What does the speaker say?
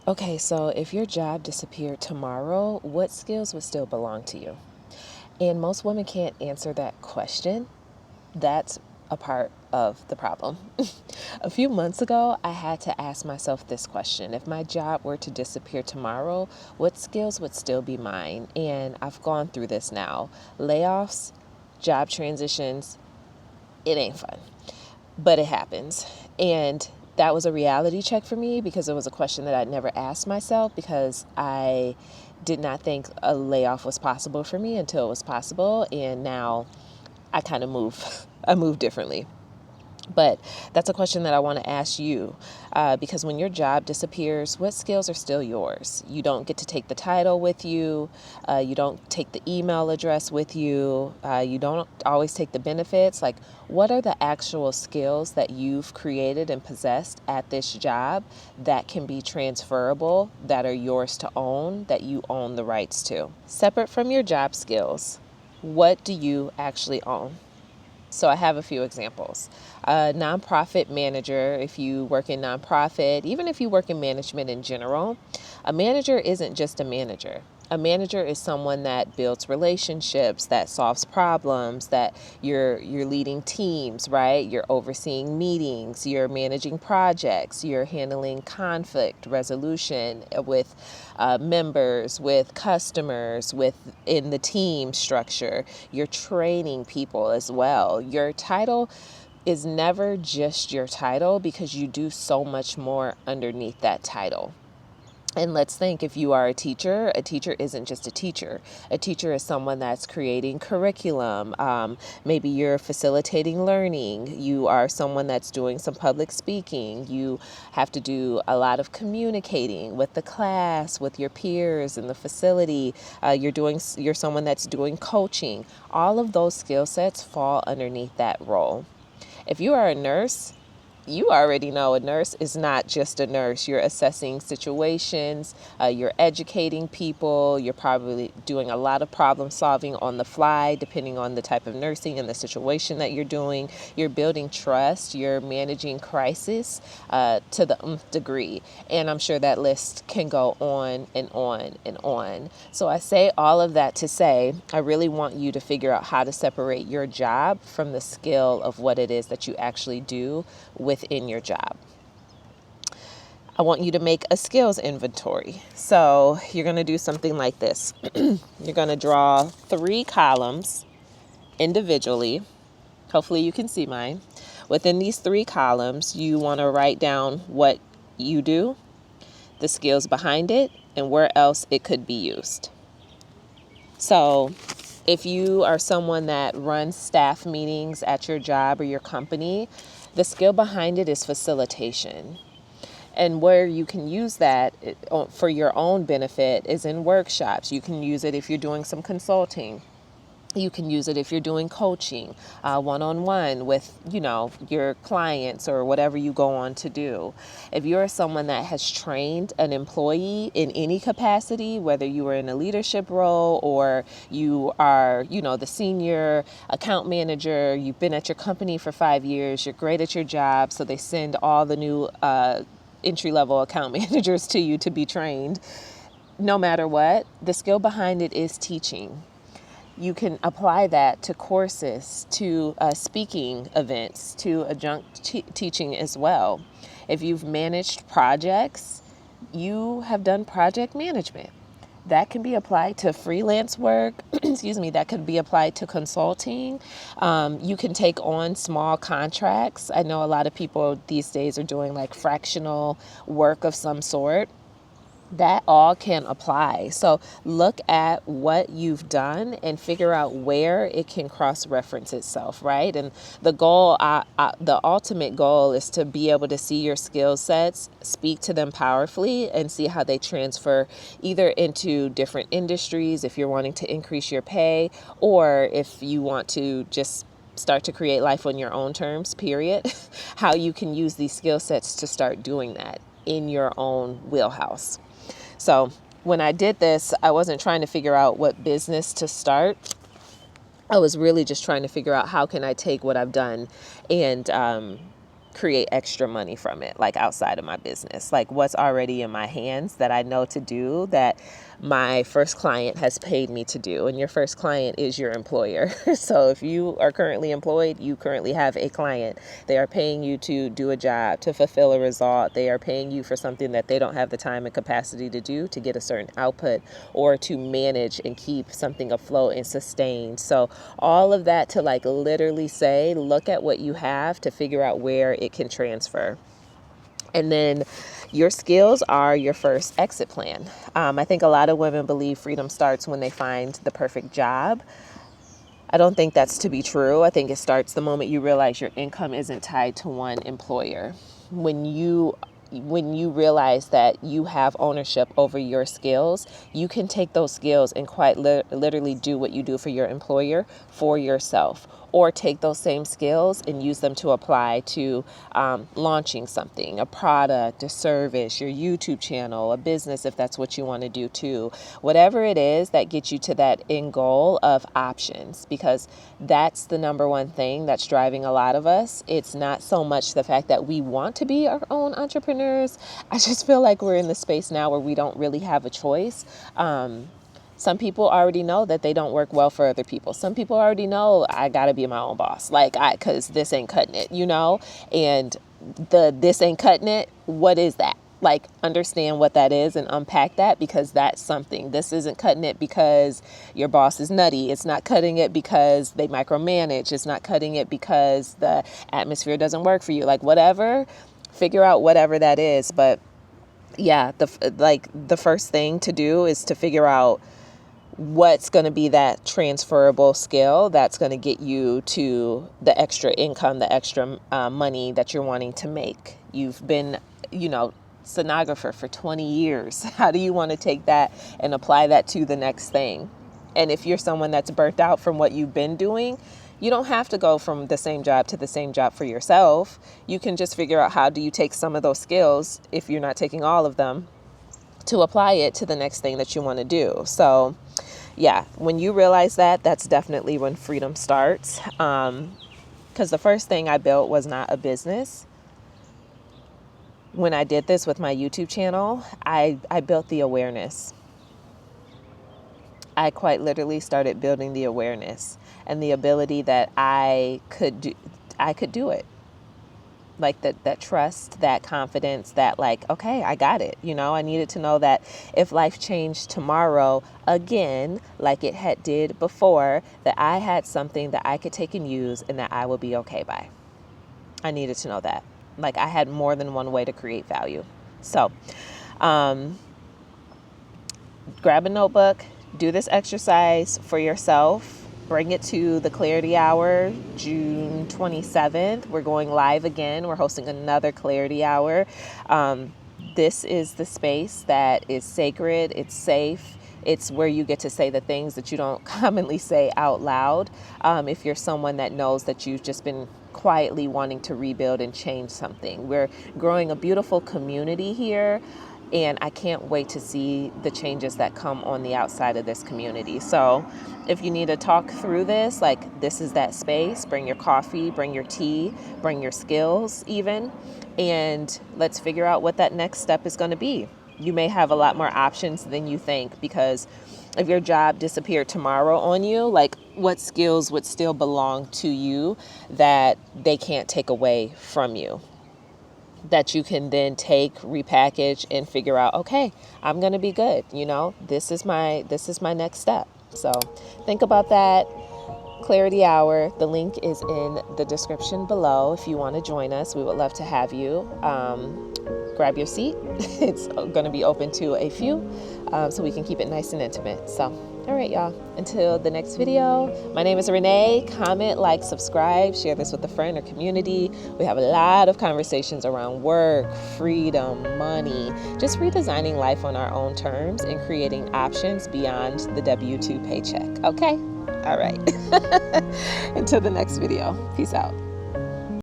Okay, so if your job disappeared tomorrow, what skills would still belong to you? And most women can't answer that question. That's a part of the problem. A few months ago, I had to ask myself this question. If my job were to disappear tomorrow, what skills would still be mine? And I've gone through this now. Layoffs, job transitions, it ain't fun, but it happens. And that was a reality check for me because it was a question that I'd never asked myself because I did not think a layoff was possible for me until it was possible. And now I kind of move, I move differently. But that's a question that I want to ask you because when your job disappears, what skills are still yours? You don't get to take the title with you. You don't take the email address with you. You don't always take the benefits. Like, what are the actual skills that you've created and possessed at this job that can be transferable, that are yours to own, that you own the rights to? Separate from your job skills, what do you actually own? So I have a few examples. A nonprofit manager, if you work in nonprofit, even if you work in management in general, a manager isn't just a manager. A manager is someone that builds relationships, that solves problems, that you're leading teams, right? You're overseeing meetings, you're managing projects, you're handling conflict resolution with members, with customers, in the team structure. You're training people as well. Your title is never just your title because you do so much more underneath that title. And let's think, if you are a teacher isn't just a teacher. A teacher is someone that's creating curriculum. Maybe you're facilitating learning. You are someone that's doing some public speaking. You have to do a lot of communicating with the class, with your peers in the facility. You're someone that's doing coaching. All of those skill sets fall underneath that role. If you are a nurse, you already know a nurse is not just a nurse. You're assessing situations, you're educating people, you're probably doing a lot of problem solving on the fly, depending on the type of nursing and the situation that you're doing. You're building trust, you're managing crisis to the nth degree. And I'm sure that list can go on and on and on. So I say all of that to say, I really want you to figure out how to separate your job from the skill of what it is that you actually do within your job. I want you to make a skills inventory. So you're going to do something like this. You're going to draw 3 columns individually. Hopefully you can see mine. Within these 3 columns, you want to write down what you do, the skills behind it, and where else it could be used. So if you are someone that runs staff meetings at your job or your company, the skill behind it is facilitation. And where you can use that for your own benefit is in workshops. You can use it if you're doing some consulting. You can use it if you're doing coaching, one-on-one with, your clients or whatever you go on to do. If you're someone that has trained an employee in any capacity, whether you are in a leadership role or you are, the senior account manager, you've been at your company for 5 years, you're great at your job, so they send all the new entry-level account managers to you to be trained. No matter what, the skill behind it is teaching. You can apply that to courses, to speaking events, to adjunct teaching as well. If you've managed projects, you have done project management. That can be applied to freelance work, that could be applied to consulting. You can take on small contracts. I know a lot of people these days are doing like fractional work of some sort. That all can apply. So look at what you've done and figure out where it can cross-reference itself, right? And the goal, the ultimate goal is to be able to see your skill sets, speak to them powerfully, and see how they transfer either into different industries if you're wanting to increase your pay, or if you want to just start to create life on your own terms, period, how you can use these skill sets to start doing that in your own wheelhouse. So when I did this, I wasn't trying to figure out what business to start. I was really just trying to figure out how can I take what I've done and create extra money from it, like outside of my business, like what's already in my hands that I know to do, that my first client has paid me to do. And your first client is your employer. So if you are currently employed, you currently have a client. They are paying you to do a job, to fulfill a result. They are paying you for something that they don't have the time and capacity to do, to get a certain output, or to manage and keep something afloat and sustained. So all of that to like literally say, look at what you have to figure out where it can transfer. And then your skills are your first exit plan. I think a lot of women believe freedom starts when they find the perfect job. I don't think that's to be true. I think it starts the moment you realize your income isn't tied to one employer. When you realize that you have ownership over your skills, you can take those skills and quite literally do what you do for your employer for yourself, or take those same skills and use them to apply to launching something, a product, a service, your YouTube channel, a business, if that's what you want to do too. Whatever it is that gets you to that end goal of options, because that's the number one thing that's driving a lot of us. It's not so much the fact that we want to be our own entrepreneurs. I just feel like we're in the space now where we don't really have a choice. Some people already know that they don't work well for other people. Some people already know I got to be my own boss, because this ain't cutting it, and this ain't cutting it. What is that? Like, understand what that is and unpack that, because that's something. This isn't cutting it because your boss is nutty. It's not cutting it because they micromanage. It's not cutting it because the atmosphere doesn't work for you. Like, whatever, figure out whatever that is. But yeah, the first thing to do is to figure out what's going to be that transferable skill that's going to get you to the extra income, the extra money that you're wanting to make. You've been, sonographer for 20 years. How do you want to take that and apply that to the next thing? And if you're someone that's burnt out from what you've been doing, you don't have to go from the same job to the same job for yourself. You can just figure out, how do you take some of those skills, if you're not taking all of them, to apply it to the next thing that you want to do. So yeah, when you realize that, that's definitely when freedom starts. Because the first thing I built was not a business. When I did this with my YouTube channel, I built the awareness. I quite literally started building the awareness and the ability that I could do it. Like that trust, that confidence, that okay, I got it. I needed to know that if life changed tomorrow again, like it did before, that I had something that I could take and use and that I would be okay by. I needed to know that. Like, I had more than one way to create value. So, grab a notebook, do this exercise for yourself. Bring it to the Clarity Hour, June 27th. We're going live again. We're hosting another Clarity Hour. This is the space that is sacred. It's safe. It's where you get to say the things that you don't commonly say out loud. If you're someone that knows that you've just been quietly wanting to rebuild and change something. We're growing a beautiful community here. And I can't wait to see the changes that come on the outside of this community. So if you need to talk through this, this is that space. Bring your coffee, bring your tea, bring your skills even, and let's figure out what that next step is going to be. You may have a lot more options than you think, because if your job disappeared tomorrow on you, what skills would still belong to you that they can't take away from you, that you can then take, repackage, and figure out, okay, I'm going to be good. This is my next step. So think about that. Clarity Hour. The link is in the description below. If you want to join us, we would love to have you. Grab your seat. It's going to be open to a few, so we can keep it nice and intimate. So, all right, y'all. Until the next video, my name is Renee. Comment, subscribe, share this with a friend or community. We have a lot of conversations around work, freedom, money, just redesigning life on our own terms and creating options beyond the W-2 paycheck. Okay? All right. Until the next video. Peace out.